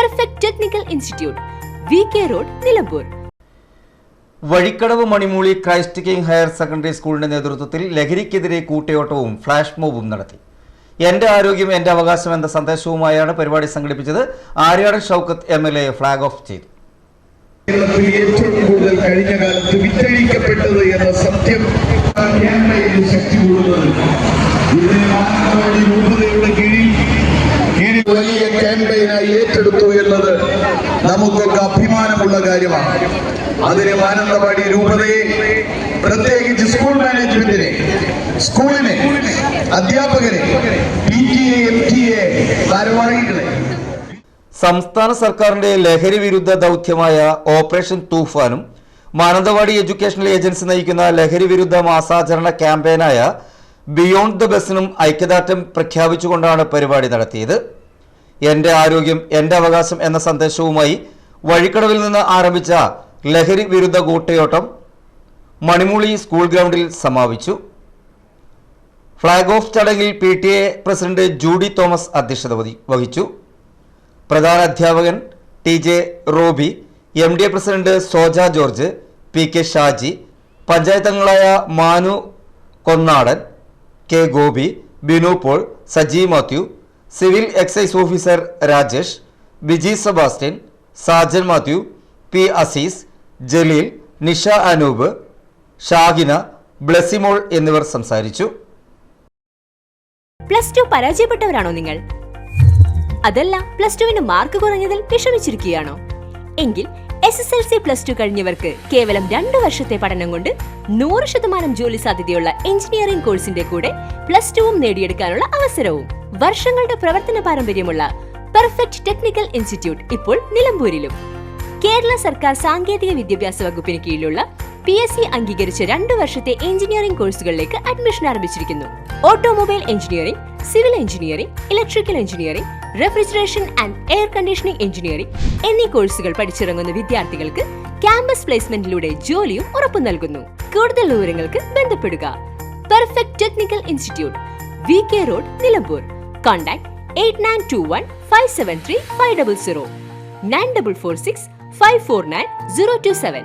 Perfect technical institute, VK road, Nilambur. Vazhikkadavu Manimooli Christ king higher secondary സ്കൂളിന്റെ നേതൃത്വത്തിൽ ലഹരിക്കെതിരെ കൂട്ടയോട്ടവും ഫ്ലാഷ് മോബും നടത്തി. എന്റെ ആരോഗ്യം എന്റെ അവകാശം എന്ന സന്ദേശവുമായാണ് പരിപാടി സംഘടിപ്പിച്ചത്. Aryadan Shoukath MLA flag off ചെയ്തു. കേരളത്തിൽ ഏറ്റവും കൂടുതൽ കഴിഞ്ഞ കാലത്ത് വിറ്റഴിക്കപ്പെട്ടത് എന്ന സത്യം ശക്തി കൂടുന്നത് രൂപതയുടെ കീഴിൽ വലിയ ക്യാമ്പയിനായി ഏറ്റെടുത്തു എന്നത് നമുക്കൊക്കെ അഭിമാനമുള്ള കാര്യമാണ്. അതിന് മാനന്തവാടി രൂപതയെ, പ്രത്യേകിച്ച് സ്കൂൾ മാനേജ്മെന്റിനെ, സ്കൂളിനെ, അധ്യാപകരെ, PTA, MTA ഭാരവാഹികളെ, സംസ്ഥാന സർക്കാരിന്റെ ലഹരി വിരുദ്ധ ദൗത്യമായ ഓപ്പറേഷൻ തൂഫാനും മാനന്തവാടി എഡ്യൂക്കേഷണൽ ഏജൻസി നയിക്കുന്ന ലഹരി വിരുദ്ധ മാസാചരണ ക്യാമ്പയിനായ ബിയോണ്ട് ദ ബസിനും ഐക്യദാർഢ്യം പ്രഖ്യാപിച്ചുകൊണ്ടാണ് പരിപാടി നടത്തിയത്. എന്റെ ആരോഗ്യം എന്റെ അവകാശം എന്ന സന്ദേശവുമായി വഴിക്കടവിൽ നിന്ന് ആരംഭിച്ച ലഹരി വിരുദ്ധ കൂട്ടയോട്ടം മണിമൂളി സ്കൂൾ ഗ്രൗണ്ടിൽ സമാപിച്ചു. ഫ്ലാഗ് ഓഫ് ചടങ്ങിൽ PTA പ്രസിഡന്റ് ജൂഡി തോമസ് അധ്യക്ഷത വഹിച്ചു. പ്രധാന അധ്യാപകൻ TJ Roby, MDA president Soja George, PK Shaji, panchayat അംഗങ്ങളായ Manu Konnadan, K Gopi, Binu Paul, Saji Mathew, civil excise officer Rajesh, Biji Sebastian, Sajan Mathew, P Azeez, Jaleel, Nisha Anoop, Shahina, Blessymol എന്നിവർ സംസാരിച്ചു. +2 പരാജയപ്പെട്ടവരാണോ നിങ്ങൾ? അതല്ല, +2 മാർക്ക് കുറഞ്ഞതിൽ വിഷമിച്ചിരിക്കുകയാണോ? എങ്കിൽ SSLC +2 കഴിഞ്ഞവർക്ക് കേവലം 2 വർഷത്തെ പഠനം കൊണ്ട് 100% ജോലി സാധ്യതയുള്ള എഞ്ചിനീയറിംഗ് കോഴ്സിന്റെ കൂടെ +2 നേടിയെടുക്കാനുള്ള അവസരവും. വർഷങ്ങളുടെ പ്രവർത്തന പാരമ്പര്യമുള്ള പെർഫെക്റ്റ് ടെക്നിക്കൽ ഇൻസ്റ്റിറ്റ്യൂട്ട് ഇപ്പോൾ നിലമ്പൂരിലും. കേരള സർക്കാർ സാങ്കേതിക വിദ്യാഭ്യാസ വകുപ്പിന് കീഴിലുള്ള PSC അംഗീകരിച്ച 2 വർഷത്തെ എഞ്ചിനീയറിംഗ് കോഴ്സുകളിലേക്ക് അഡ്മിഷൻ ആരംഭിച്ചിരിക്കുന്നു. Automobile engineering, civil engineering, electrical engineering, refrigeration and air conditioning engineering എന്നീ കോഴ്സുകൾ പഠിച്ചിറങ്ങുന്ന വിദ്യാർത്ഥികൾക്ക് ക്യാമ്പസ് പ്ലേസ്മെന്റിലൂടെ ജോലിയും ഉറപ്പു നൽകുന്നു. കൂടുതൽ വിവരങ്ങൾക്ക് ബന്ധപ്പെടുക. Perfect technical institute, VK road, Nilambur. Contact 8921 573 500, 9446 549 027.